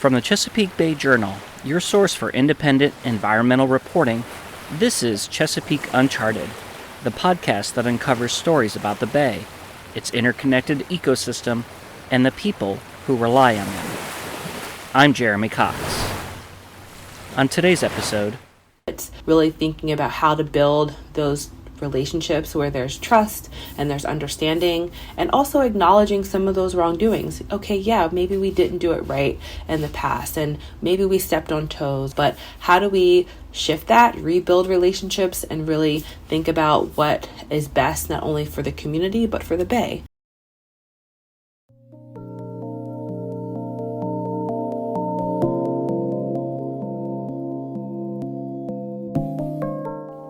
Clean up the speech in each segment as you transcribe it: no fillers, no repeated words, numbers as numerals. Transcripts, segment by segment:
From the Chesapeake Bay Journal, your source for independent environmental reporting, this is Chesapeake Uncharted, the podcast that uncovers stories about the Bay, its interconnected ecosystem, and the people who rely on them. I'm Jeremy Cox. On today's episode, it's really thinking about how to build those relationships where there's trust and there's understanding, and also acknowledging some of those wrongdoings. Okay, yeah, maybe we didn't do it right in the past and maybe we stepped on toes, but how do we shift that, rebuild relationships, and really think about what is best not only for the community but for the Bay?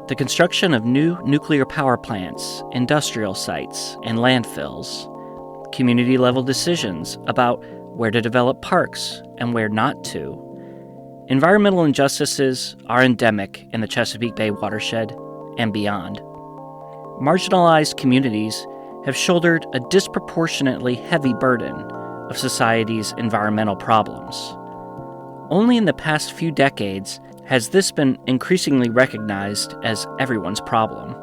the construction of new nuclear power plants, industrial sites, and landfills, community-level decisions about where to develop parks and where not to. Environmental injustices are endemic in the Chesapeake Bay watershed and beyond. Marginalized communities have shouldered a disproportionately heavy burden of society's environmental problems. Only in the past few decades has this been increasingly recognized as everyone's problem.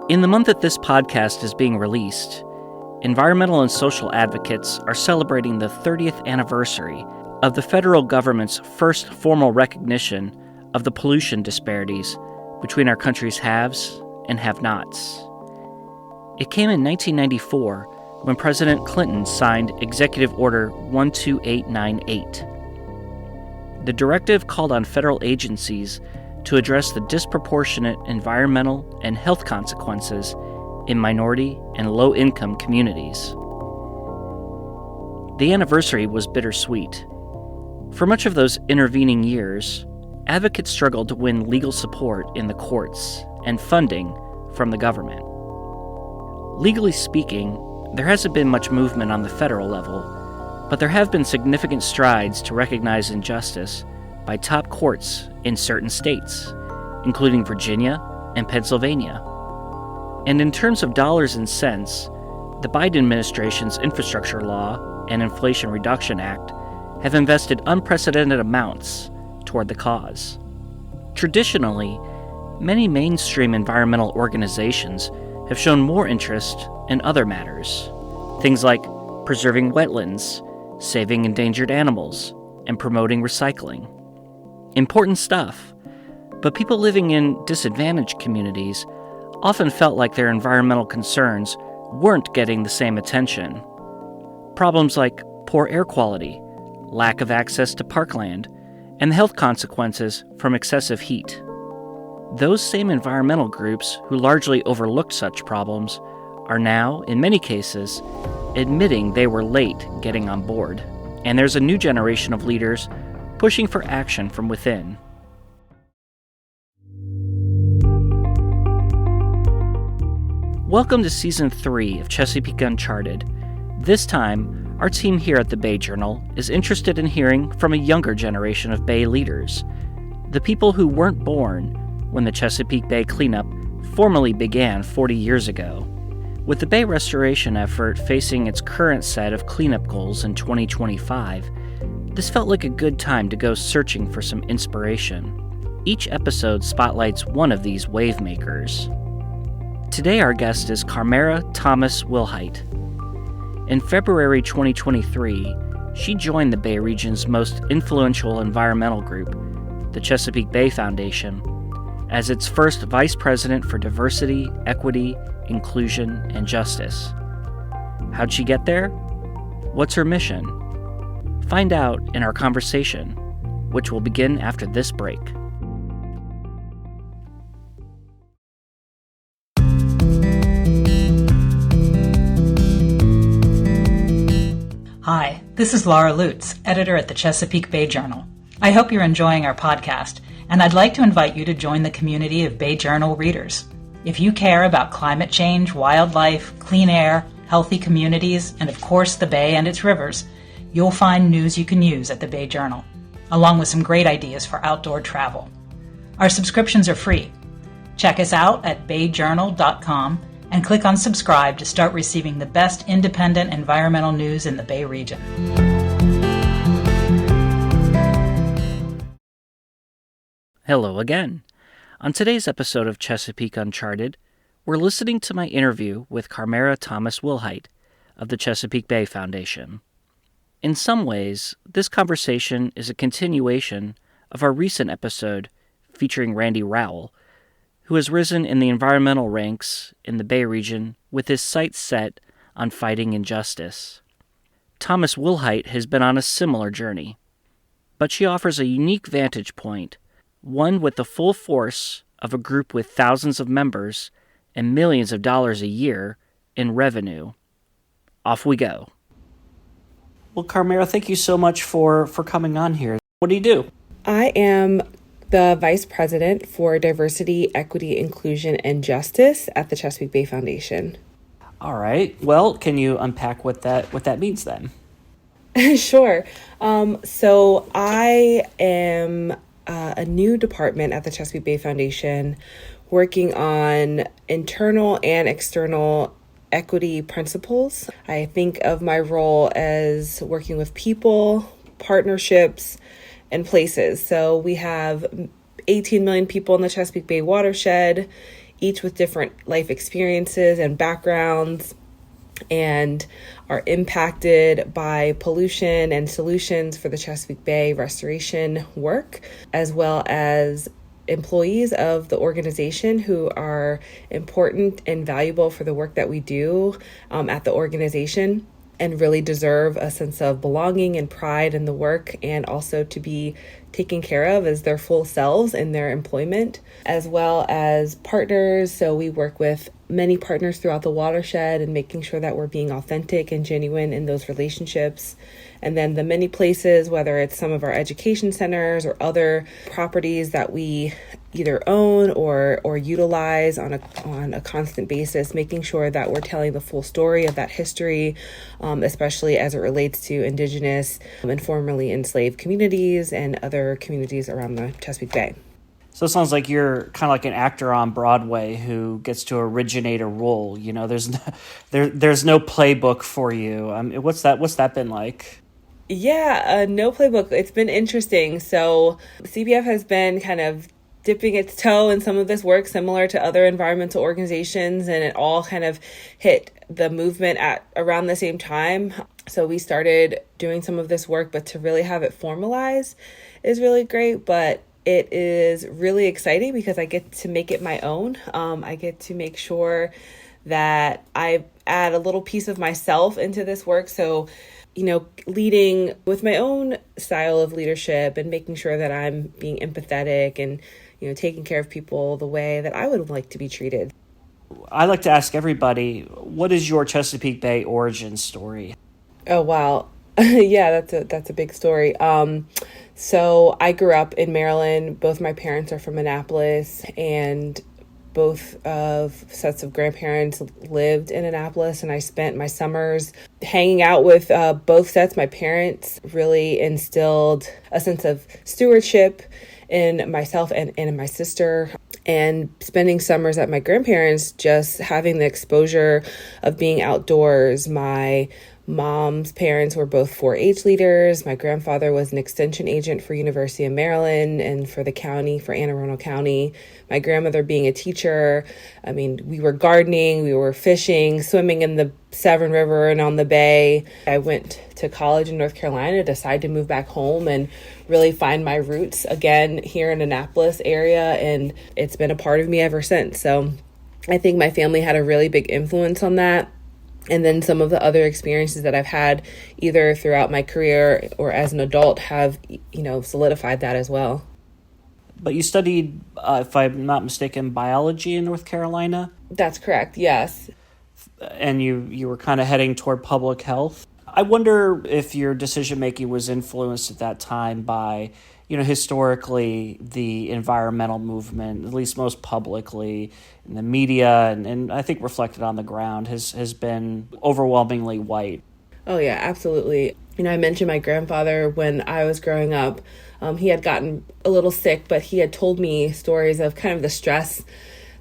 In the month that this podcast is being released, environmental and social advocates are celebrating the 30th anniversary of the federal government's first formal recognition of the pollution disparities between our country's haves and have-nots. It came in 1994 when President Clinton signed Executive Order 12898. The directive called on federal agencies to address the disproportionate environmental and health consequences in minority and low-income communities. The anniversary was bittersweet. For much of those intervening years, advocates struggled to win legal support in the courts and funding from the government. Legally speaking, there hasn't been much movement on the federal level, but there have been significant strides to recognize injustice by top courts in certain states, including Virginia and Pennsylvania. And in terms of dollars and cents, the Biden administration's Infrastructure Law and Inflation Reduction Act have invested unprecedented amounts toward the cause. Traditionally, many mainstream environmental organizations have shown more interest in other matters, things like preserving wetlands, saving endangered animals, and promoting recycling. Important stuff, but people living in disadvantaged communities often felt like their environmental concerns weren't getting the same attention. Problems like poor air quality, lack of access to parkland, and the health consequences from excessive heat. Those same environmental groups who largely overlooked such problems are now, in many cases, admitting they were late getting on board, and there's a new generation of leaders pushing for action from within. Welcome to Season 3 of Chesapeake Uncharted. This time, our team here at the Bay Journal is interested in hearing from a younger generation of Bay leaders, the people who weren't born when the Chesapeake Bay cleanup formally began 40 years ago. With the Bay restoration effort facing its current set of cleanup goals in 2025, this felt like a good time to go searching for some inspiration. Each episode spotlights one of these wave makers. Today our guest is Carmera Thomas-Wilhite. In February 2023, she joined the Bay region's most influential environmental group, the Chesapeake Bay Foundation, as its first Vice President for Diversity, Equity, Inclusion, and Justice. How'd she get there? What's her mission? Find out in our conversation, which will begin after this break. Hi, this is Laura Lutz, editor at the Chesapeake Bay Journal. I hope you're enjoying our podcast, and I'd like to invite you to join the community of Bay Journal readers. If you care about climate change, wildlife, clean air, healthy communities, and of course the Bay and its rivers, you'll find news you can use at the Bay Journal, along with some great ideas for outdoor travel. Our subscriptions are free. Check us out at bayjournal.com and click on subscribe to start receiving the best independent environmental news in the Bay region. Hello again. On today's episode of Chesapeake Uncharted, we're listening to my interview with Carmera Thomas-Wilhite of the Chesapeake Bay Foundation. In some ways, this conversation is a continuation of our recent episode featuring Randy Rowell, who has risen in the environmental ranks in the Bay region with his sights set on fighting injustice. Thomas-Wilhite has been on a similar journey, but she offers a unique vantage point, one with the full force of a group with thousands of members and millions of dollars a year in revenue. Off we go. Well, Carmera, thank you so much for coming on here. What do you do? I am the Vice President for Diversity, Equity, Inclusion, and Justice at the Chesapeake Bay Foundation. All right. Well, can you unpack what that means then? Sure. So I am a new department at the Chesapeake Bay Foundation working on internal and external equity principles. I think of my role as working with people, partnerships, and places. So we have 18 million people in the Chesapeake Bay watershed, each with different life experiences and backgrounds, and are impacted by pollution and solutions for the Chesapeake Bay restoration work, as well as employees of the organization who are important and valuable for the work that we do at the organization, and really deserve a sense of belonging and pride in the work, and also to be taken care of as their full selves in their employment, as well as partners. So we work with many partners throughout the watershed and making sure that we're being authentic and genuine in those relationships. And then the many places, whether it's some of our education centers or other properties that we either own or utilize on a constant basis, making sure that we're telling the full story of that history, especially as it relates to Indigenous and formerly enslaved communities and other communities around the Chesapeake Bay. So it sounds like you're kind of like an actor on Broadway who gets to originate a role. You know, there's no playbook for you. What's that been like? Yeah, no playbook. It's been interesting. So CBF has been kind of dipping its toe in some of this work, similar to other environmental organizations, and it all kind of hit the movement at around the same time. So we started doing some of this work, but to really have it formalized is really great. But it is really exciting because I get to make it my own. I get to make sure that I add a little piece of myself into this work. So, leading with my own style of leadership and making sure that I'm being empathetic and, taking care of people the way that I would like to be treated. I like to ask everybody, what is your Chesapeake Bay origin story? Oh, wow. Yeah, that's a big story. So I grew up in Maryland. Both my parents are from Annapolis, and both of sets of grandparents lived in Annapolis, and I spent my summers hanging out with both sets. My parents really instilled a sense of stewardship in myself and in my sister, and spending summers at my grandparents, just having the exposure of being outdoors. My mom's parents were both 4-H leaders. My grandfather was an extension agent for University of Maryland and for the county, for Anne Arundel County. My grandmother being a teacher. I mean, we were gardening, we were fishing, swimming in the Severn River and on the bay. I went to college in North Carolina, decided to move back home and really find my roots again here in Annapolis area. And it's been a part of me ever since. So I think my family had a really big influence on that. And then some of the other experiences that I've had either throughout my career or as an adult have, solidified that as well. But you studied, if I'm not mistaken, biology in North Carolina? That's correct, yes. And you were kind of heading toward public health. I wonder if your decision-making was influenced at that time by, historically the environmental movement, at least most publicly, in the media, and I think reflected on the ground, has been overwhelmingly white. Oh, yeah, absolutely. I mentioned my grandfather when I was growing up. He had gotten a little sick, but he had told me stories of kind of the stress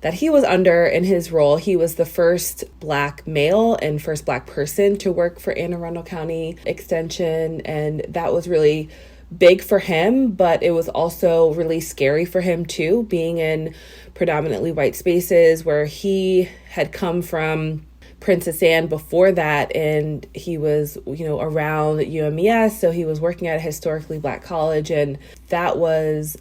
that he was under in his role. He was the first Black male and first Black person to work for Anne Arundel County Extension, and that was really big for him, but it was also really scary for him too, being in predominantly white spaces where he had come from Princess Anne before that, and he was, around UMES, so he was working at a historically Black college, and that was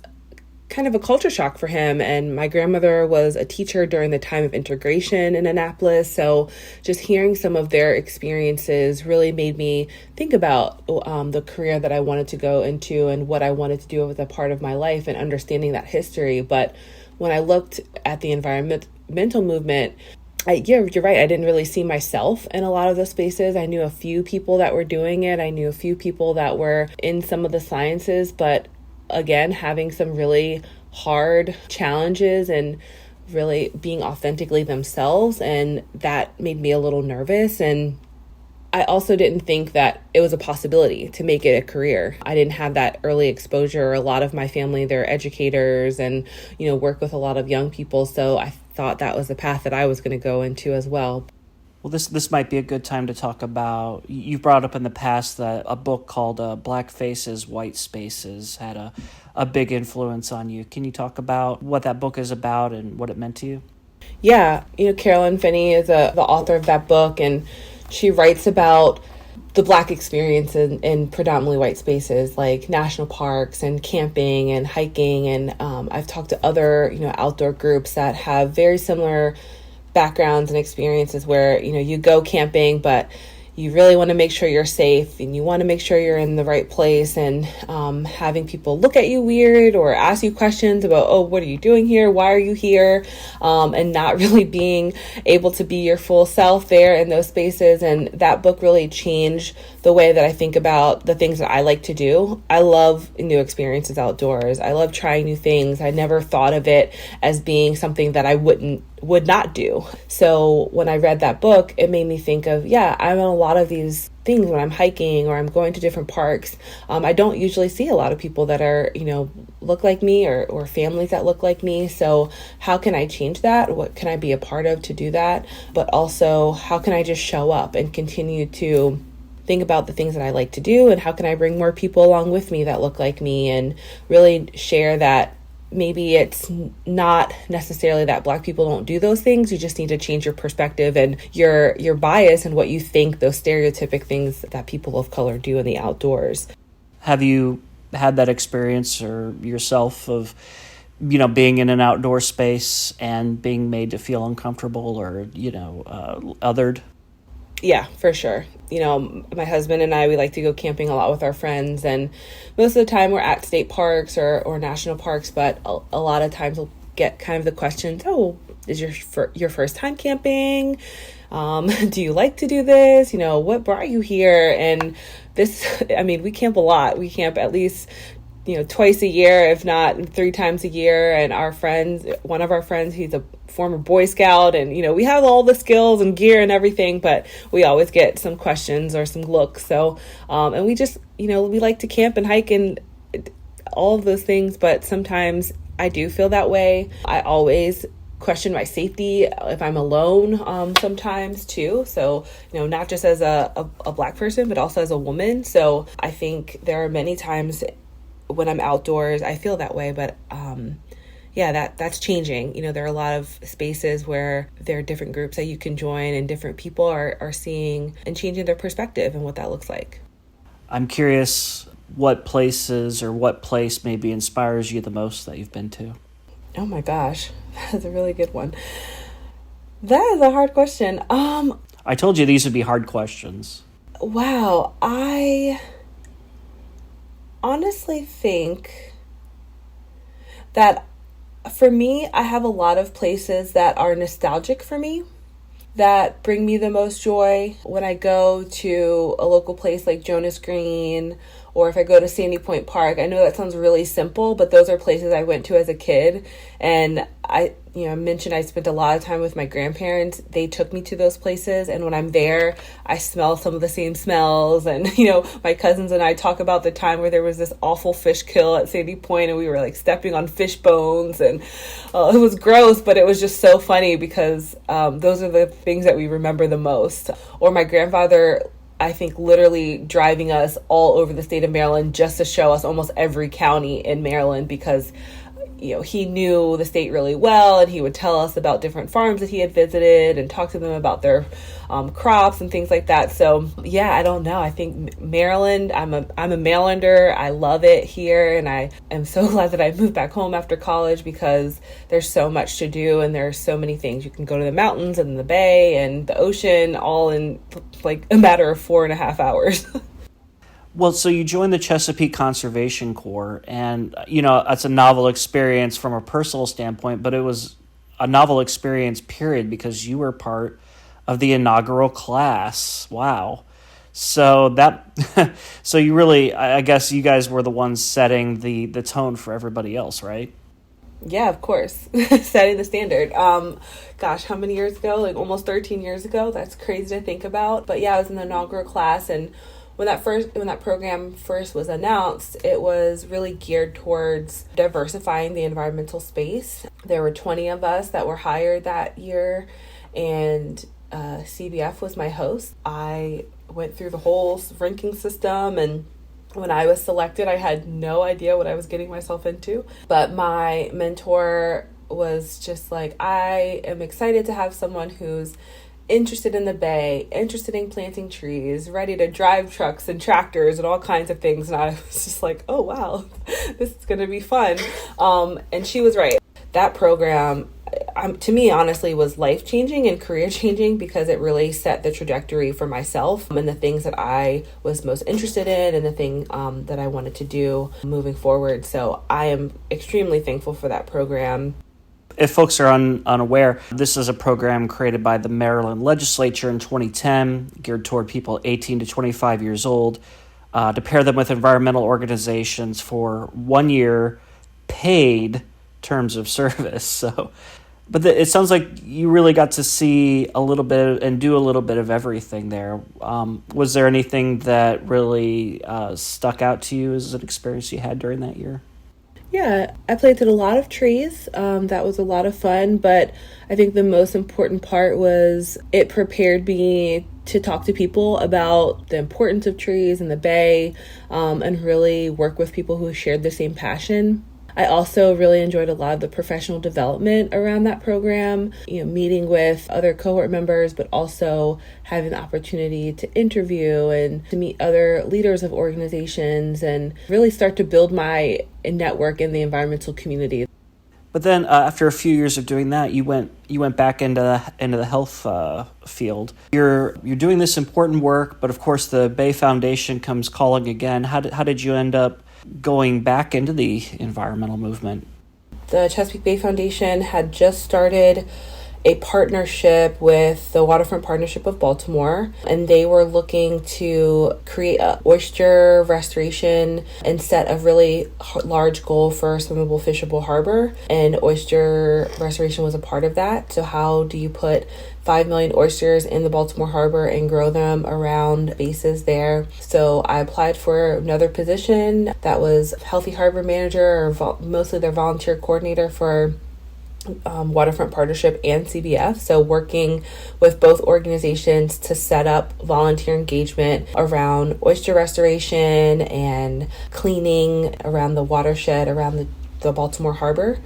kind of a culture shock for him. And my grandmother was a teacher during the time of integration in Annapolis, so just hearing some of their experiences really made me think about the career that I wanted to go into and what I wanted to do with a part of my life and understanding that history. But when I looked at the environmental movement, you're right. I didn't really see myself in a lot of those spaces. I knew a few people that were doing it. I knew a few people that were in some of the sciences, but again, having some really hard challenges and really being authentically themselves. And that made me a little nervous. And I also didn't think that it was a possibility to make it a career. I didn't have that early exposure. A lot of my family, they're educators and, work with a lot of young people. So I thought that was the path that I was going to go into as well. Well, this might be a good time to talk about, you've brought up in the past that a book called Black Faces, White Spaces had a big influence on you. Can you talk about what that book is about and what it meant to you? Yeah, Carolyn Finney is the author of that book, and she writes about the Black experience in predominantly white spaces like national parks and camping and hiking. And I've talked to other, outdoor groups that have very similar backgrounds and experiences where, you go camping, but you really want to make sure you're safe and you want to make sure you're in the right place, and having people look at you weird or ask you questions about, oh, what are you doing here? Why are you here? And not really being able to be your full self there in those spaces. And that book really changed the way that I think about the things that I like to do. I love new experiences outdoors. I love trying new things. I never thought of it as being something that I would not do. So when I read that book, it made me think of, I'm in a lot of these things when I'm hiking or I'm going to different parks. I don't usually see a lot of people that are, look like me or families that look like me. So how can I change that? What can I be a part of to do that? But also, how can I just show up and continue to think about the things that I like to do, and how can I bring more people along with me that look like me, and really share that maybe it's not necessarily that Black people don't do those things. You just need to change your perspective and your bias and what you think those stereotypic things that people of color do in the outdoors. Have you had that experience or yourself of, being in an outdoor space and being made to feel uncomfortable or, othered? Yeah, for sure. My husband and I, we like to go camping a lot with our friends, and most of the time we're at state parks or national parks, but a lot of times we'll get kind of the questions, oh, is your first time camping? Do you like to do this? What brought you here? And we camp a lot. We camp at least twice a year, if not 3 times a year. And one of our friends, he's a former Boy Scout, and we have all the skills and gear and everything, but we always get some questions or some looks. So and we just we like to camp and hike and all of those things, but sometimes I do feel that way. I always question my safety if I'm alone sometimes too. So not just as a Black person, but also as a woman. So I think there are many times when I'm outdoors I feel that way, but that's changing. There are a lot of spaces where there are different groups that you can join, and different people are seeing and changing their perspective and what that looks like. I'm curious what places or what place maybe inspires you the most that you've been to. Oh my gosh, that's a really good one. That is a hard question. I told you these would be hard questions. Wow, I honestly think that for me, I have a lot of places that are nostalgic for me, that bring me the most joy. When I go to a local place like Jonas Green, or if I go to Sandy Point Park, I know that sounds really simple, but those are places I went to as a kid. And I mentioned I spent a lot of time with my grandparents. They took me to those places, and when I'm there, I smell some of the same smells. And my cousins and I talk about the time where there was this awful fish kill at Sandy Point, and we were like stepping on fish bones, and it was gross, but it was just so funny because those are the things that we remember the most. Or my grandfather, I think literally driving us all over the state of Maryland just to show us almost every county in Maryland, because he knew the state really well, and he would tell us about different farms that he had visited and talk to them about their crops and things like that. So yeah, I don't know. I think Maryland, I'm a Marylander. I love it here, and I am so glad that I moved back home after college, because there's so much to do and there's so many things. You can go to the mountains and the bay and the ocean all in like a matter of 4.5 hours. Well, so you joined the Chesapeake Conservation Corps, and, it's a novel experience from a personal standpoint, but it was a novel experience, period, because you were part of the inaugural class. Wow. So so you really, I guess you guys were the ones setting the tone for everybody else, right? Yeah, of course. Setting the standard. Gosh, how many years ago? Like almost 13 years ago. That's crazy to think about. But yeah, I was in the inaugural class, and when that program first was announced, it was really geared towards diversifying the environmental space. There were 20 of us that were hired that year, and CBF was my host. I went through the whole ranking system, and when I was selected, I had no idea what I was getting myself into. But my mentor was just like, I am excited to have someone who's interested in the bay, interested in planting trees, ready to drive trucks and tractors and all kinds of things. And I was just like, oh, wow, this is going to be fun. And she was right. That program, to me, honestly, was life-changing and career-changing, because it really set the trajectory for myself and the things that I was most interested in and the thing that I wanted to do moving forward. So I am extremely thankful for that program. If folks are unaware, this is a program created by the Maryland legislature in 2010, geared toward people 18 to 25 years old, to pair them with environmental organizations for 1 year paid terms of service. So, but it sounds like you really got to see a little bit and do a little bit of everything there. Was there anything that really stuck out to you as an experience you had during that year? Yeah, I planted a lot of trees. That was a lot of fun, but I think the most important part was it prepared me to talk to people about the importance of trees in the bay, and really work with people who shared the same passion. I also really enjoyed a lot of the professional development around that program, meeting with other cohort members, but also having the opportunity to interview and to meet other leaders of organizations and really start to build my network in the environmental community. But then after a few years of doing that, you went back into the health field. You're doing this important work, but of course the Bay Foundation comes calling again. How did you end up going back into the environmental movement? The Chesapeake Bay Foundation had just started a partnership with the Waterfront Partnership of Baltimore, and they were looking to create a oyster restoration and set a really large goal for swimmable, fishable harbor, and oyster restoration was a part of that. So how do you put 5 million oysters in the Baltimore harbor and grow them around bases there? So I applied for another position that was Healthy Harbor Manager, or mostly their volunteer coordinator for Waterfront Partnership and CBF. So working with both organizations to set up volunteer engagement around oyster restoration and cleaning around the watershed around the Baltimore harbor.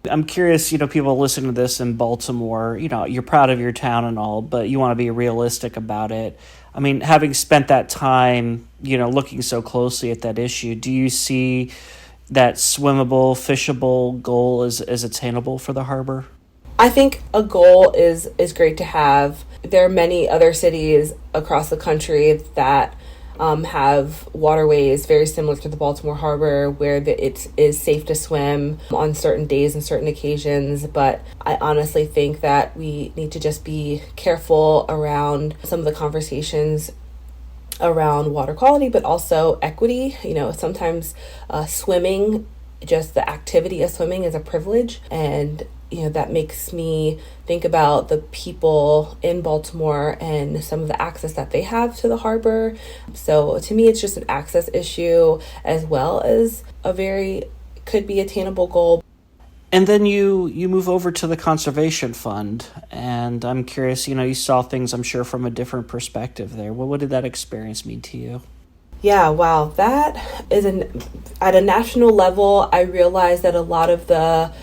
I'm curious, people listening to this in Baltimore, you're proud of your town and all, but you want to be realistic about it. I mean, having spent that time, looking so closely at that issue, do you see that swimmable, fishable goal is attainable for the harbor? I think a goal is great to have. There are many other cities across the country that have waterways very similar to the Baltimore Harbor, where it is safe to swim on certain days and certain occasions. But I honestly think that we need to just be careful around some of the conversations around water quality, but also equity. Sometimes swimming, just the activity of swimming, is a privilege, and that makes me think about the people in Baltimore and some of the access that they have to the harbor. So to me, it's just an access issue as well as could be attainable goal. And then you move over to the Conservation Fund, and I'm curious, you saw things, I'm sure, from a different perspective there. What did that experience mean to you? Yeah, wow. That is at a national level, I realized that a lot of the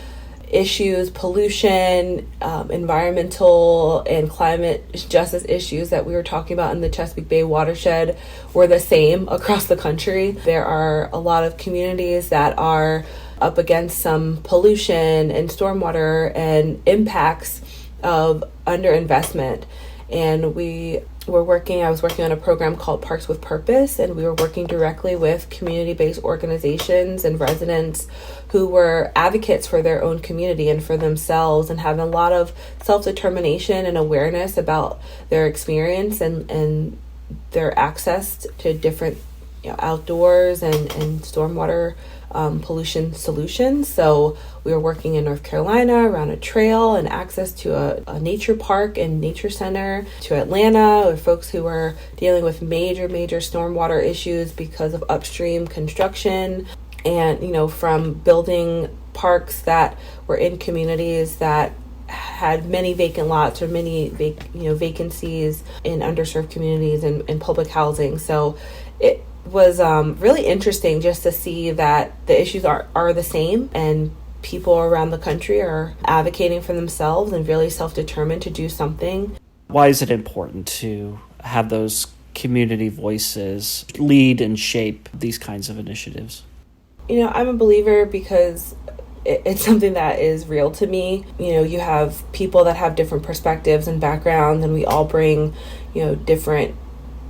issues, pollution, environmental and climate justice issues that we were talking about in the Chesapeake Bay watershed were the same across the country. There are a lot of communities that are up against some pollution and stormwater and impacts of underinvestment. And I was working on a program called Parks with Purpose, and we were working directly with community-based organizations and residents who were advocates for their own community and for themselves, and having a lot of self-determination and awareness about their experience and their access to different outdoors and stormwater pollution solutions. So we were working in North Carolina around a trail and access to a nature park and nature center, to Atlanta with folks who were dealing with major stormwater issues because of upstream construction, and from building parks that were in communities that had many vacant lots or many vacancies in underserved communities and public housing. So it was really interesting just to see that the issues are the same, and people around the country are advocating for themselves and really self-determined to do something. Why is it important to have those community voices lead and shape these kinds of initiatives? I'm a believer because it's something that is real to me. You have people that have different perspectives and backgrounds, and we all bring, different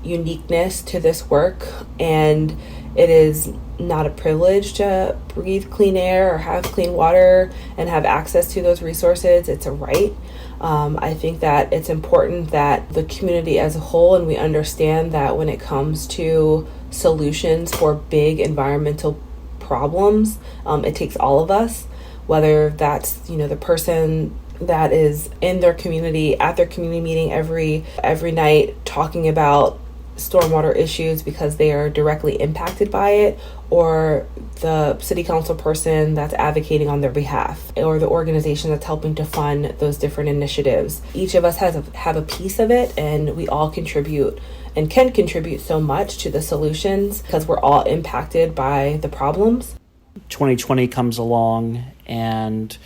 uniqueness to this work, and it is not a privilege to breathe clean air or have clean water and have access to those resources. It's a right. I think that it's important that the community as a whole, and we understand that when it comes to solutions for big environmental problems, it takes all of us, whether that's the person that is in their community at their community meeting every night talking about stormwater issues because they are directly impacted by it, or the city council person that's advocating on their behalf, or the organization that's helping to fund those different initiatives. Each of us have a piece of it, and we all contribute and can contribute so much to the solutions because we're all impacted by the problems. 2020 comes along, and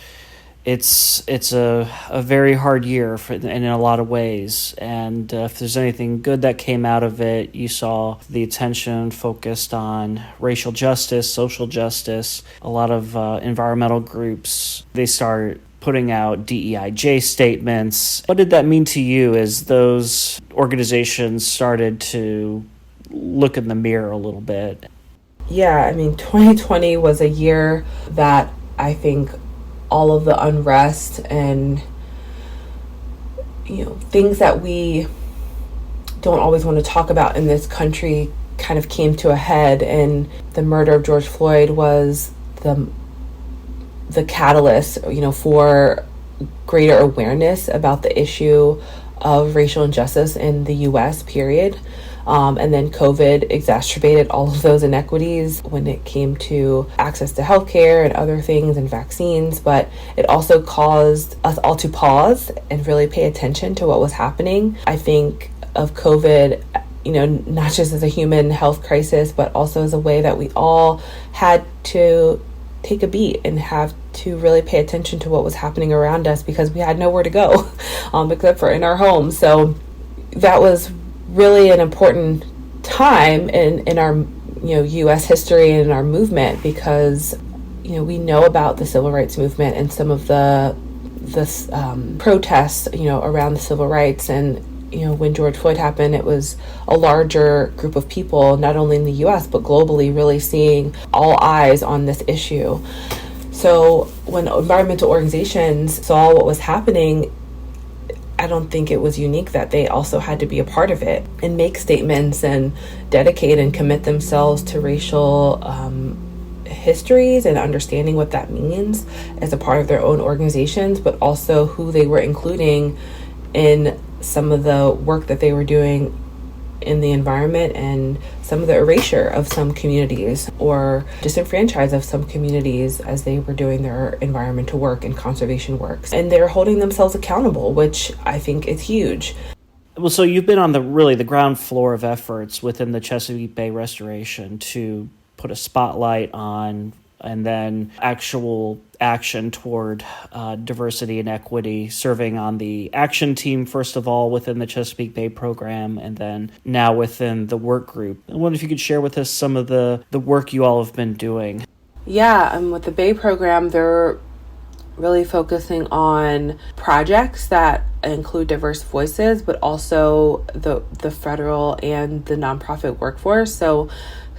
it's a very hard year in a lot of ways. And if there's anything good that came out of it, you saw the attention focused on racial justice, social justice. A lot of environmental groups, they start putting out DEIJ statements. What did that mean to you as those organizations started to look in the mirror a little bit? Yeah, 2020 was a year that I think all of the unrest and things that we don't always want to talk about in this country kind of came to a head, and the murder of George Floyd was the catalyst for greater awareness about the issue of racial injustice in the US, period. And then COVID exacerbated all of those inequities when it came to access to healthcare and other things and vaccines. But it also caused us all to pause and really pay attention to what was happening. I think of COVID, not just as a human health crisis, but also as a way that we all had to take a beat and have to really pay attention to what was happening around us, because we had nowhere to go except for in our homes. So that was really an important time in our U.S. history and in our movement, because we know about the civil rights movement and some of the protests around the civil rights. And when George Floyd happened, it was a larger group of people, not only in the U.S. but globally, really seeing all eyes on this issue. So when environmental organizations saw what was happening, I don't think it was unique that they also had to be a part of it and make statements and dedicate and commit themselves to racial histories and understanding what that means as a part of their own organizations, but also who they were including in some of the work that they were doing in the environment and some of the erasure of some communities or disenfranchise of some communities as they were doing their environmental work and conservation works. And they're holding themselves accountable, which I think is huge. Well, so you've been on the ground floor of efforts within the Chesapeake Bay Restoration to put a spotlight on and then actual action toward diversity and equity, serving on the action team, first of all, within the Chesapeake Bay program, and then now within the work group. I wonder if you could share with us some of the work you all have been doing. Yeah, with the Bay program, they're really focusing on projects that include diverse voices, but also the federal and the nonprofit workforce. So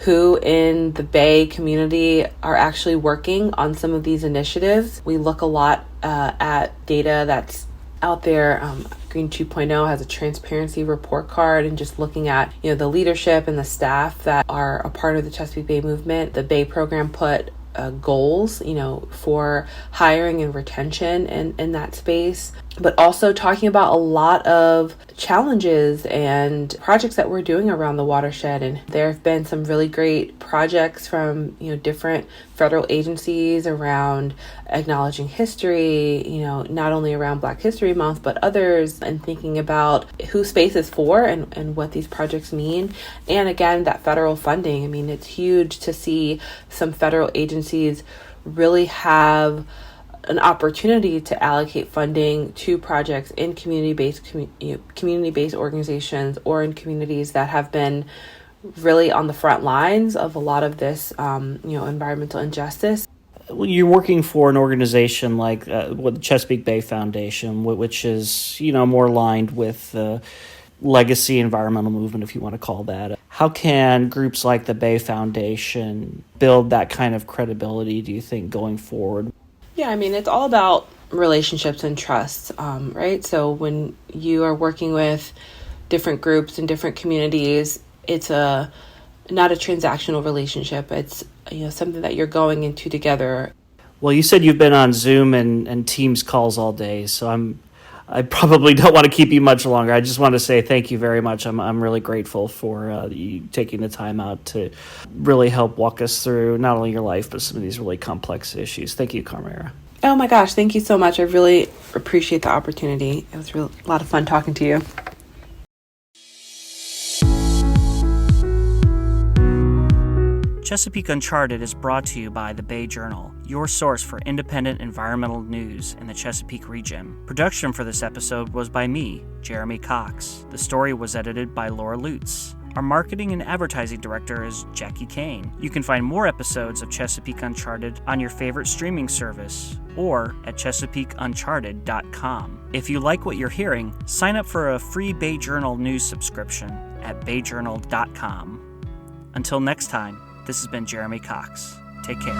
who in the Bay community are actually working on some of these initiatives. We look a lot at data that's out there. Green 2.0 has a transparency report card, and just looking at the leadership and the staff that are a part of the Chesapeake Bay movement. The Bay program put goals, for hiring and retention in that space, but also talking about a lot of challenges and projects that we're doing around the watershed. And there have been some really great projects from, different federal agencies around acknowledging history, not only around Black History Month, but others, and thinking about who space is for and what these projects mean. And again, that federal funding. I mean, it's huge to see some federal agencies really have an opportunity to allocate funding to projects in community-based organizations or in communities that have been really on the front lines of a lot of this, environmental injustice. Well, you're working for an organization like the Chesapeake Bay Foundation, which is, more aligned with the legacy environmental movement, if you want to call that. How can groups like the Bay Foundation build that kind of credibility, do you think, going forward? Yeah, it's all about relationships and trust, right? So when you are working with different groups and different communities, it's not a transactional relationship. It's something that you're going into together. Well, you said you've been on Zoom and Teams calls all day, so I probably don't want to keep you much longer. I just want to say thank you very much. I'm really grateful for you taking the time out to really help walk us through not only your life, but some of these really complex issues. Thank you, Carmera. Oh my gosh, thank you so much. I really appreciate the opportunity. It was a lot of fun talking to you. Chesapeake Uncharted is brought to you by the Bay Journal, your source for independent environmental news in the Chesapeake region. Production for this episode was by me, Jeremy Cox. The story was edited by Laura Lutz. Our marketing and advertising director is Jackie Kane. You can find more episodes of Chesapeake Uncharted on your favorite streaming service or at ChesapeakeUncharted.com. If you like what you're hearing, sign up for a free Bay Journal news subscription at BayJournal.com. Until next time, this has been Jeremy Cox. Take care.